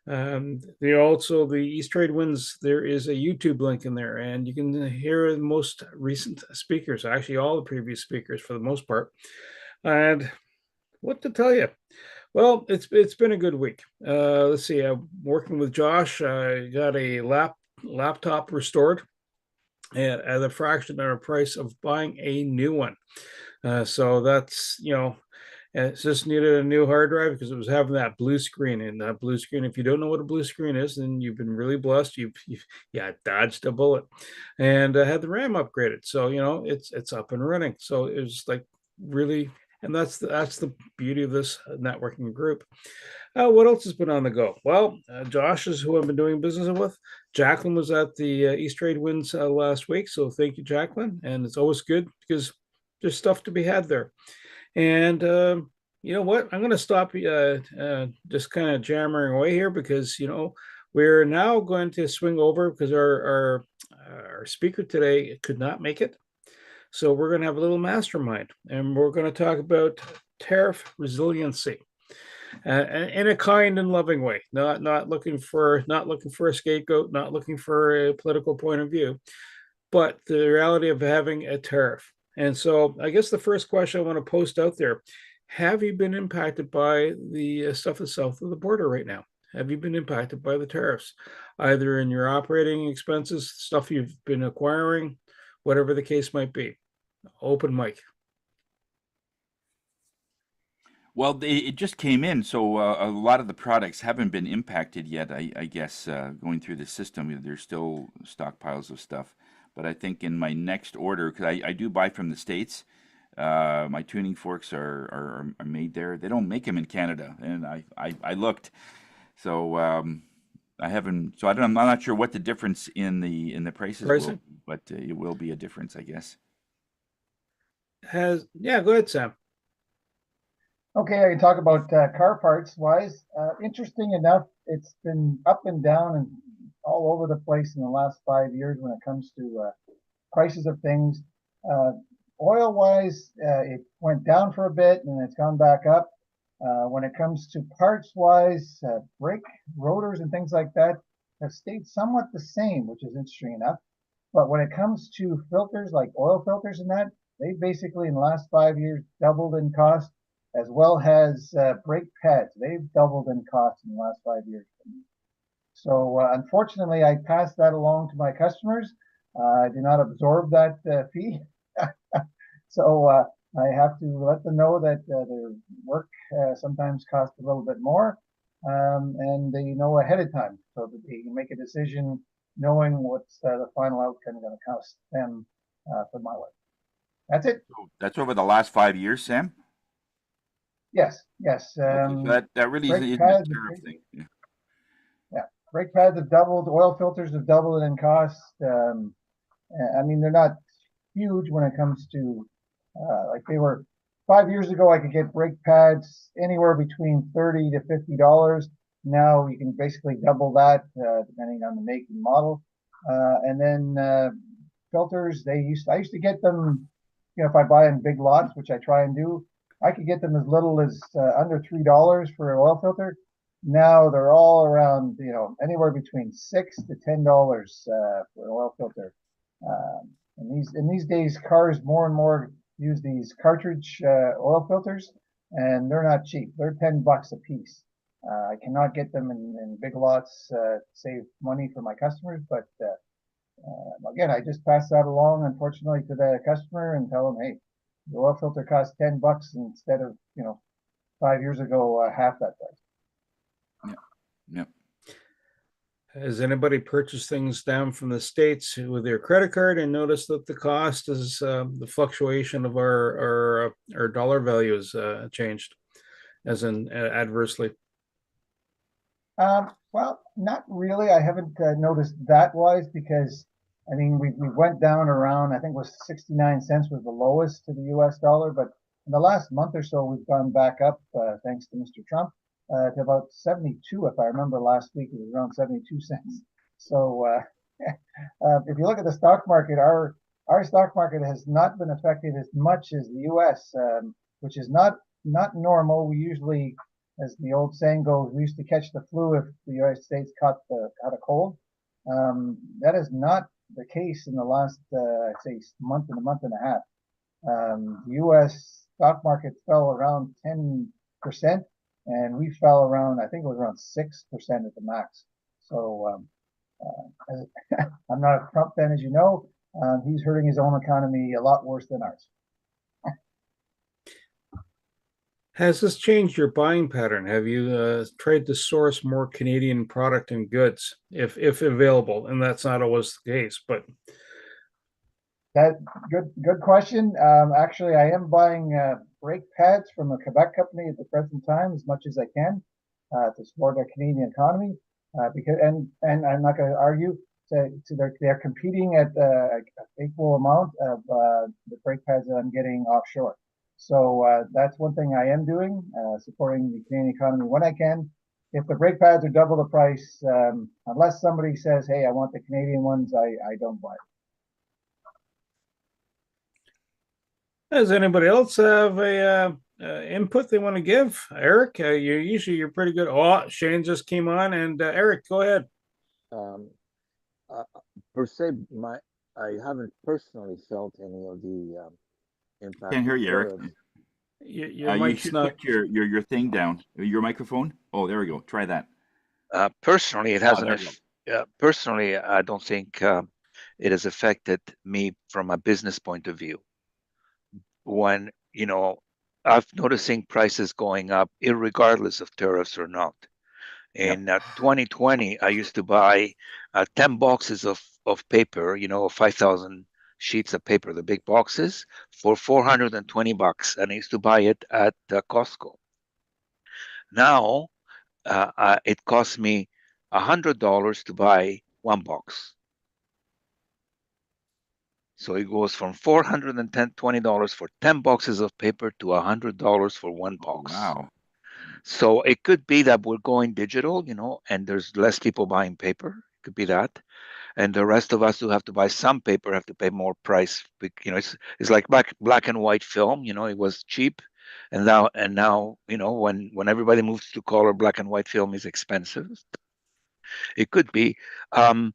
They also, the East Trade Winds, there is a YouTube link in there, and you can hear the most recent speakers, actually all the previous speakers for the most part. And what to tell you? Well, it's been a good week. Let's see. I'm working with Josh. I got a laptop restored at a fraction of the price of buying a new one. So that's, it's just needed a new hard drive because it was having that blue screen. And that blue screen, if you don't know what a blue screen is, then you've been really blessed. You've dodged a bullet. And I had the RAM upgraded. So, it's up and running. So it was like really, and that's the beauty of this networking group. What else has been on the go? Well, Josh is who I've been doing business with. Jacqueline was at the East Trade Winds last week. So thank you, Jacqueline. And it's always good because there's stuff to be had there. And you know what? I'm going to stop just kind of jammering away here because, we're now going to swing over because our speaker today could not make it. So we're going to have a little mastermind, and we're going to talk about tariff resiliency in a kind and loving way. Not looking for a scapegoat, not looking for a political point of view, but the reality of having a tariff. And so I guess the first question I want to post out there, have you been impacted by the stuff that's south of the border right now? Have you been impacted by the tariffs, either in your operating expenses, stuff you've been acquiring, whatever the case might be? Open mic. Well, it just came in, so a lot of the products haven't been impacted yet. I guess going through the system, there's still stockpiles of stuff. But I think in my next order, because I do buy from the States, my tuning forks are made there. They don't make them in Canada, and I looked, so I haven't. So I'm not sure what the difference in the prices will be, but it will be a difference, I guess. Go ahead, Sam. Okay, I can talk about car parts wise. Interesting enough, it's been up and down and all over the place in the last 5 years when it comes to prices of things. Oil wise, it went down for a bit and it's gone back up. When it comes to parts wise, brake rotors and things like that have stayed somewhat the same, which is interesting enough. But when it comes to filters like oil filters and that, they basically in the last 5 years doubled in cost, as well as brake pads. They've doubled in cost in the last 5 years. So unfortunately, I pass that along to my customers. I do not absorb that fee. So I have to let them know that their work sometimes costs a little bit more, and they know ahead of time so that they can make a decision knowing what's the final outcome going to cost them for my work. That's it. That's over the last 5 years, Sam? Yes, yes. Okay, so that really isn't a tariff thing. Yeah. Yeah, brake pads have doubled, oil filters have doubled in cost. I mean, they're not huge when it comes to like they were 5 years ago. I could get brake pads anywhere between $30 to $50. Now you can basically double that depending on the make and model. And then filters, I used to get them, you know, if I buy in big lots, which I try and do, I could get them as little as under $3 for an oil filter. Now they're all around, you know, anywhere between $6 to $10 for an oil filter. And these days, cars more and more use these cartridge oil filters, and they're not cheap. They're $10 a piece. I cannot get them in big lots to save money for my customers, but again, I just pass that along, unfortunately, to the customer and tell them, hey, the oil filter costs $10 instead of, you know, 5 years ago, half that price. Yeah. Has anybody purchased things down from the States with their credit card and noticed that the cost is the fluctuation of our dollar value has changed, as in adversely? Well, not really. I haven't noticed that wise because I mean we went down around, I think it was 69 cents was the lowest to the US dollar, but in the last month or so we've gone back up thanks to Mr. Trump to about 72. If I remember last week it was around 72 cents. So if you look at the stock market, our stock market has not been affected as much as the US, which is not normal. We usually, as the old saying goes, we used to catch the flu if the United States caught a cold. That is not the case in the last, I'd say, month and a half. The U.S. stock market fell around 10%, and we fell around, I think it was around 6% at the max. So I'm not a Trump fan, as you know. He's hurting his own economy a lot worse than ours. Has this changed your buying pattern? Have you tried to source more Canadian product and goods, if available? And that's not always the case, but That good question. Actually, I am buying brake pads from a Quebec company at the present time as much as I can to support our Canadian economy. Because and I'm not going to argue. They're competing at an equal amount of the brake pads that I'm getting offshore. So that's one thing I am doing, supporting the Canadian economy when I can. If the brake pads are double the price, unless somebody says, "Hey, I want the Canadian ones," I don't buy it. does anybody else have a input they want to give? Eric, you're pretty good. Oh, Shane just came on, and Eric, go ahead. Per se, I haven't personally felt any of the impact. Can't hear you, Eric. Your You mic's should not. put your thing down. Your microphone. Oh, there we go. Try that. Personally, it hasn't. there you Personally, I don't think it has affected me from a business point of view. When I've noticing prices going up, irregardless of tariffs or not. In 2020, I used to buy 10 boxes of paper, 5,000 sheets of paper, the big boxes, for $420, and I used to buy it at Costco. Now, it costs me $100 to buy one box. So it goes from $420 for 10 boxes of paper to $100 for one box. Wow. So it could be that we're going digital, and there's less people buying paper. It could be that. And the rest of us who have to buy some paper have to pay more price. It's like black and white film, it was cheap And now, when everybody moves to color, black and white film is expensive. It could be. Um,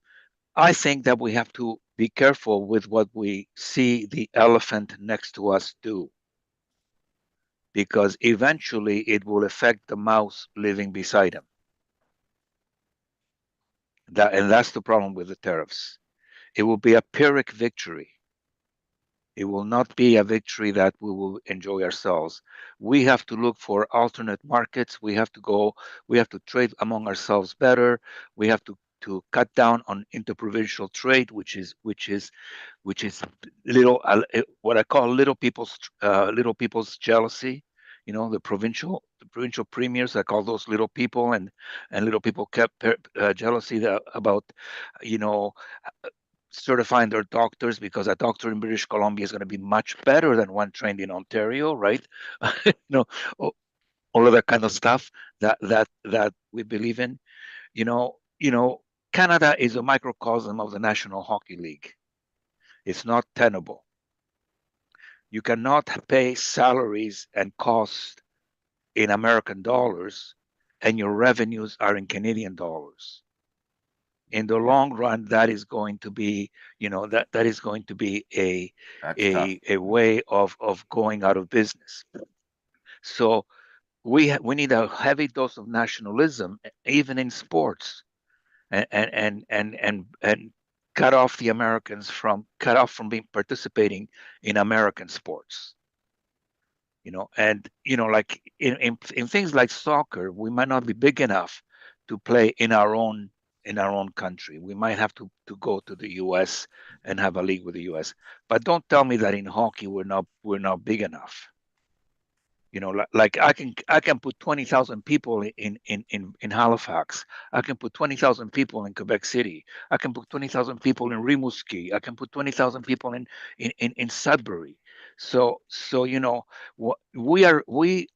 I think that we have to be careful with what we see the elephant next to us do, because eventually it will affect the mouse living beside him. And that's the problem with the tariffs. It will be a Pyrrhic victory. It will not be a victory that we will enjoy ourselves. We have to look for alternate markets. We have to trade among ourselves better. We have to cut down on interprovincial trade, which is little what I call little people's jealousy. The provincial premiers, I call those little people, and little people kept jealousy about you know certifying their doctors, because a doctor in British Columbia is going to be much better than one trained in Ontario, right? you know, all of that kind of stuff that we believe in. You know, you know, Canada is a microcosm of the National Hockey League. It's not tenable. You cannot pay salaries and costs in American dollars, and your revenues are in Canadian dollars. In the long run, that is going to be, that is going to be That's tough. a way of going out of business. So we need a heavy dose of nationalism, even in sports, and cut off from being participating in American sports. And like in things like soccer, we might not be big enough to play in our own country. We might have to go to the US and have a league with the US. But don't tell me that in hockey we're not big enough. Like I can put 20,000 people in Halifax. I can put 20,000 people in Quebec City. I can put 20,000 people in Rimouski. I can put 20,000 people in Sudbury. So we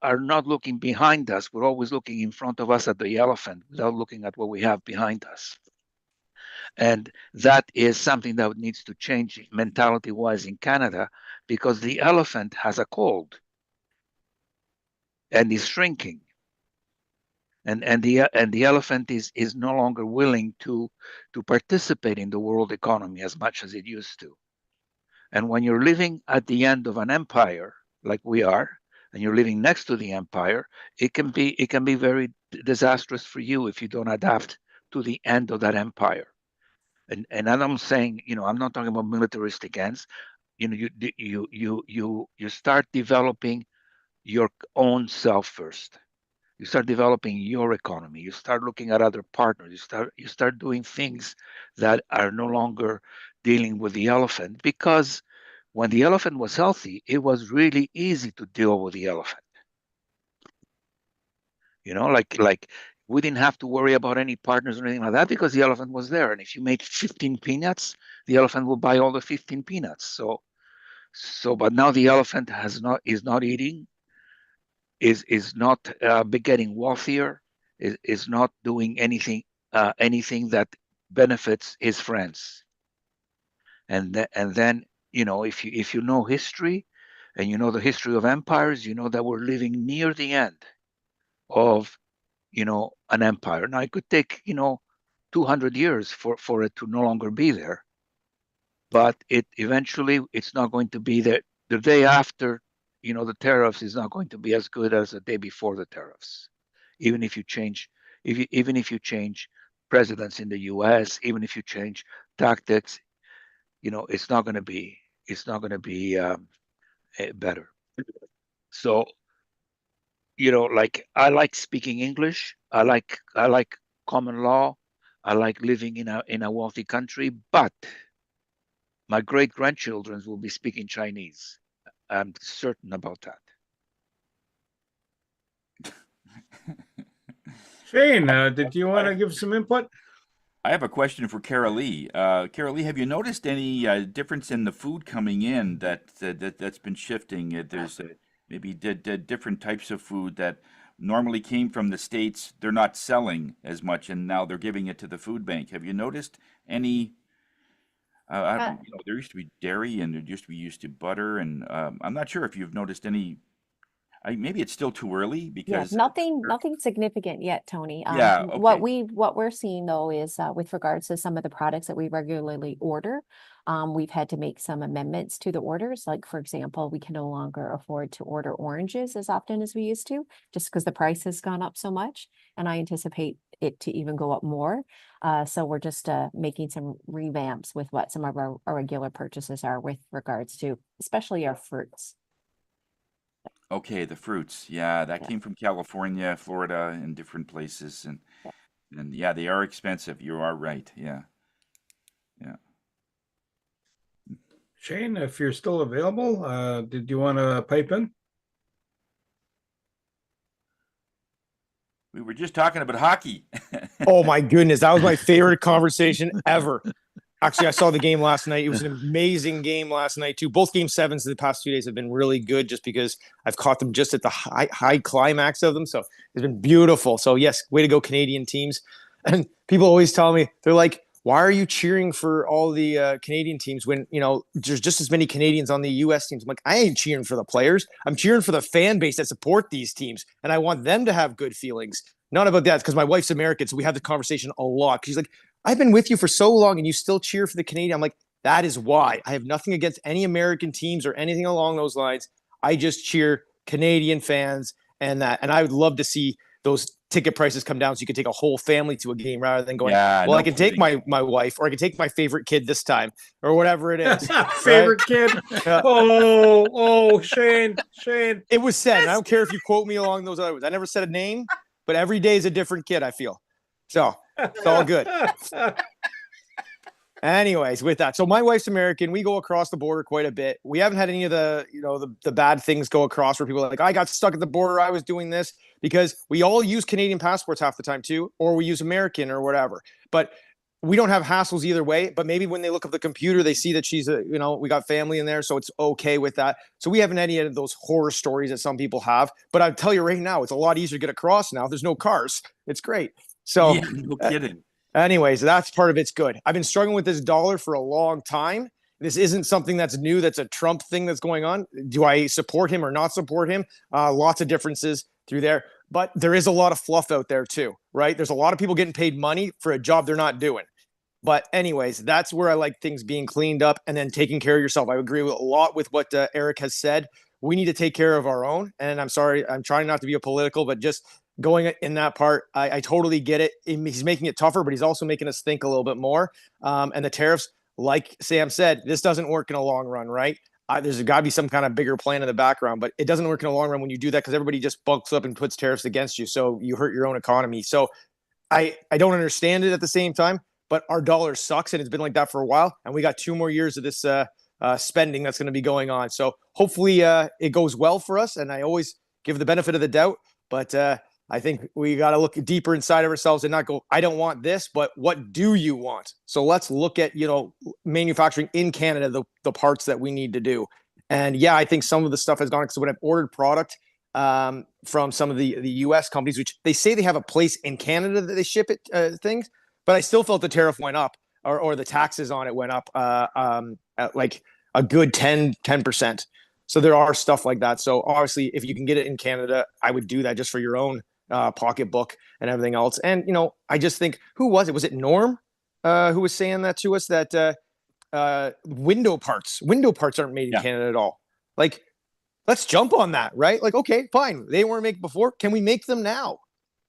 are not looking behind us. We're always looking in front of us at the elephant without looking at what we have behind us. And that is something that needs to change mentality wise in Canada, because the elephant has a cold and is shrinking, and the elephant is no longer willing to participate in the world economy as much as it used to. And when you're living at the end of an empire like we are, and you're living next to the empire, it can be very disastrous for you if you don't adapt to the end of that empire. And I'm saying, I'm not talking about militaristic ends. You start developing your own self first. You start developing your economy. You start looking at other partners. You start doing things that are no longer dealing with the elephant, because when the elephant was healthy, it was really easy to deal with the elephant. Like we didn't have to worry about any partners or anything like that, because the elephant was there. And if you made 15 peanuts, the elephant will buy all the 15 peanuts. But now the elephant is not eating, is not getting wealthier, is not doing anything that benefits his friends. And then, if you know history, and you know the history of empires, you know that we're living near the end of an empire. Now it could take 200 years for it to no longer be there, but it's not going to be there. The day after the tariffs is not going to be as good as the day before the tariffs. Even if you change, even if you change presidents in the US, even if you change tactics, it's not going to be better. So, like, I like speaking English. I like common law. I like living in a wealthy country, but my great grandchildren will be speaking Chinese. I'm certain about that. Shane, did you want to give some input? I have a question for Carol Lee. Carol Lee, have you noticed any difference in the food coming in that's been shifting? There's maybe different types of food that normally came from the States. They're not selling as much, and now they're giving it to the food bank. Have you noticed any? Uh, There used to be dairy, and there used to be butter, and I'm not sure if you've noticed any. maybe it's still too early Yeah, because nothing significant yet, Tony. yeah, What okay. we're seeing though is with regards to some of the products that we regularly order, we've had to make some amendments to the orders. Like for example, we can no longer afford to order oranges as often as we used to, just because the price has gone up so much, and I anticipate it to even go up more. So we're just making some revamps with what some of our regular purchases are with regards to, especially our fruits. Okay, the fruits. Yeah, that Yeah. came from California, Florida, and different places, and yeah, they are expensive. You are right. Yeah, yeah. Shane, if you're still available, did you want to pipe in? We were just talking about hockey. Oh my goodness, that was my favorite conversation ever. Actually, I saw the game last night. It was an amazing game last night too. Both game sevens the past 2 days have been really good, just because I've caught them just at the high climax of them. So it's been beautiful. So yes, way to go, Canadian teams. And people always tell me, they're like, "Why are you cheering for all the Canadian teams when there's just as many Canadians on the U.S. teams?" I'm like, I ain't cheering for the players. I'm cheering for the fan base that support these teams, and I want them to have good feelings. Not about that, because my wife's American, so we have the conversation a lot. She's like, I've been with you for so long and you still cheer for the Canadian. I'm like, that is why. I have nothing against any American teams or anything along those lines. I just cheer Canadian fans and that. And I would love to see those ticket prices come down so you could take a whole family to a game rather than going, Yeah, well, no I can take kidding. my wife, or I can take my favorite kid this time, or whatever it is. Favorite kid. Oh, Shane. It was said, and I don't care if you quote me along those other words. I never said a name, but every day is a different kid, I feel. So it's all good. Anyways, with that, so my wife's American. We go across the border quite a bit. We haven't had any of the bad things go across where people are like, I got stuck at the border, I was doing this, because we all use Canadian passports half the time too, or we use American or whatever. But we don't have hassles either way. But maybe when they look up the computer, they see that we got family in there, so it's okay with that. So we haven't had any of those horror stories that some people have. But I'll tell you right now, it's a lot easier to get across now. There's no cars. It's great. So Yeah, no kidding. anyways, that's part of it's good. I've been struggling with this dollar for a long time. This isn't something that's new. That's a Trump thing that's going on. Do I support him or not support him? Lots of differences through there, but there is a lot of fluff out there too, right? There's a lot of people getting paid money for a job they're not doing. But anyways, that's where I like things being cleaned up and then taking care of yourself. I agree with a lot with what Eric has said. We need to take care of our own. And I'm sorry, I'm trying not to be a political, but just going in that part, I totally get it. He's making it tougher, but he's also making us think a little bit more. And the tariffs, like Sam said, this doesn't work in a long run, right? There's got to be some kind of bigger plan in the background, but it doesn't work in the long run when you do that, because everybody just bulks up and puts tariffs against you. So you hurt your own economy. So I don't understand it at the same time, but our dollar sucks, and it's been like that for a while. And we got 2 more years of this spending that's going to be going on. So hopefully it goes well for us. And I always give the benefit of the doubt, but I think we got to look deeper inside of ourselves and not go, I don't want this, but what do you want? So let's look at, manufacturing in Canada, the parts that we need to do. And yeah, I think some of the stuff has gone, because when I've ordered product from some of the US companies, which they say they have a place in Canada that they ship it things, but I still felt the tariff went up, or the taxes on it went up at like a good 10%. So there are stuff like that. So obviously, if you can get it in Canada, I would do that just for your own pocketbook and everything else. And, I just think, who was it? Was it Norm who was saying that to us, that window parts aren't made in Yeah. Canada at all? Like, let's jump on that, right? Like, okay, fine. They weren't made before. Can we make them now?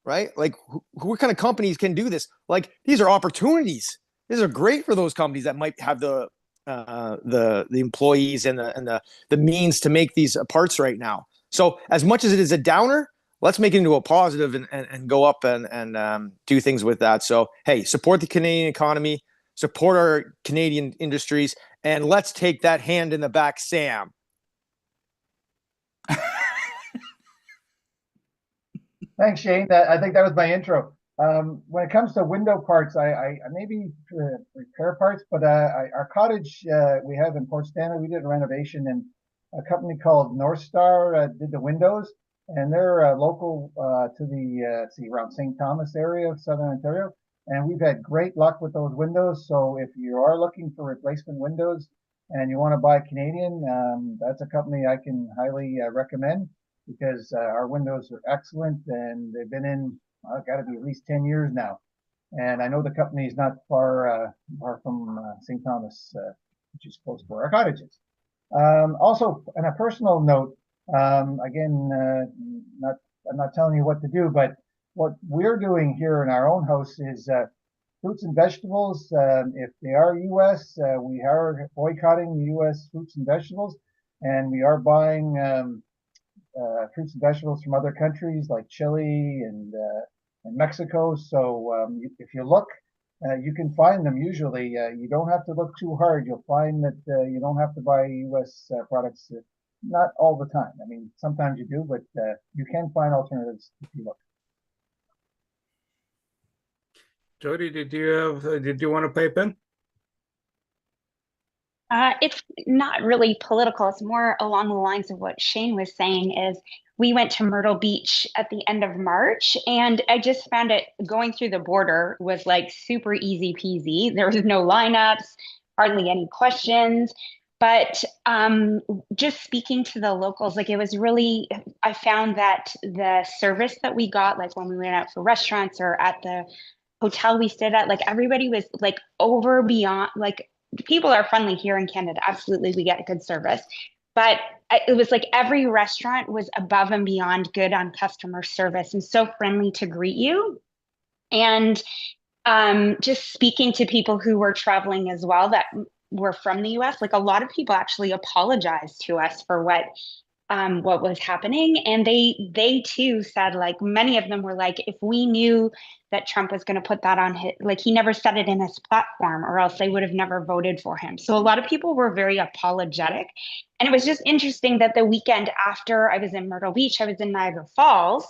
Right? Like, what kind of companies can do this? Like, these are opportunities. These are great for those companies that might have the employees and the means to make these parts right now. So as much as it is a downer, let's make it into a positive and go up and do things with that. So, hey, support the Canadian economy, support our Canadian industries, and let's take that hand in the back, Sam. Thanks, Shane. I think that was my intro. When it comes to window parts, I maybe repair parts, but our cottage we have in Port Stanley, we did a renovation, and a company called North Star did the windows, and they're local to the around St. Thomas area of Southern Ontario, and we've had great luck with those windows. So if you are looking for replacement windows and you want to buy Canadian, that's a company I can highly recommend. because our windows are excellent and they've been in, got to be at least 10 years now. And I know the company is not far from St. Thomas, which is close to our cottages. Also, on a personal note, again, I'm not telling you what to do, but what we're doing here in our own house is fruits and vegetables. If they are U.S., we are boycotting the U.S. fruits and vegetables, and we are buying fruits and vegetables from other countries like Chile and Mexico. So if you look, you can find them usually. You don't have to look too hard. You'll find that you don't have to buy U.S. products. Not all the time. I mean, sometimes you do, but you can find alternatives if you look. Jody, did you want to pipe in? It's not really political. It's more along the lines of what Shane was saying is we went to Myrtle Beach at the end of March, and I just found it going through the border was like super easy peasy. There was no lineups, hardly any questions. But just speaking to the locals, like it was really, I found that the service that we got, like when we went out for restaurants or at the hotel we stayed at, like everybody was like over beyond, like people are friendly here in Canada. Absolutely, we get good service. But it was like every restaurant was above and beyond good on customer service and so friendly to greet you. And just speaking to people who were traveling as well that were from the US, like a lot of people actually apologized to us for what was happening, and they too said, like many of them were like, if we knew that Trump was going to put that on his, like he never said it in his platform or else they would have never voted for him. So a lot of people were very apologetic, and it was just interesting that the weekend after I was in Myrtle Beach, I was in Niagara Falls,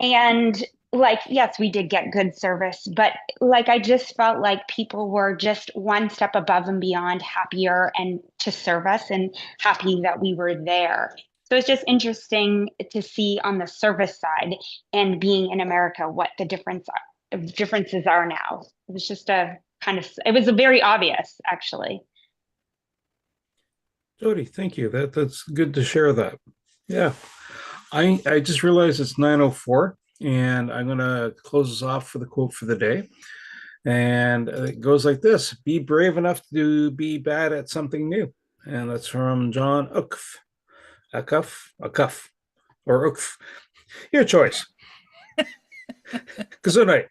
and like yes, we did get good service, but like I just felt like people were just one step above and beyond happier and to serve us and happy that we were there. So it's just interesting to see on the service side and being in America what the differences are now. It was just it was very obvious actually. Jody, thank you. That's good to share that. Yeah. I just realized it's 9:04 and I'm gonna close us off for the quote for the day. And it goes like this: be brave enough to be bad at something new. And that's from John Ukf. Akuf, or Ukf. Your choice. Good night.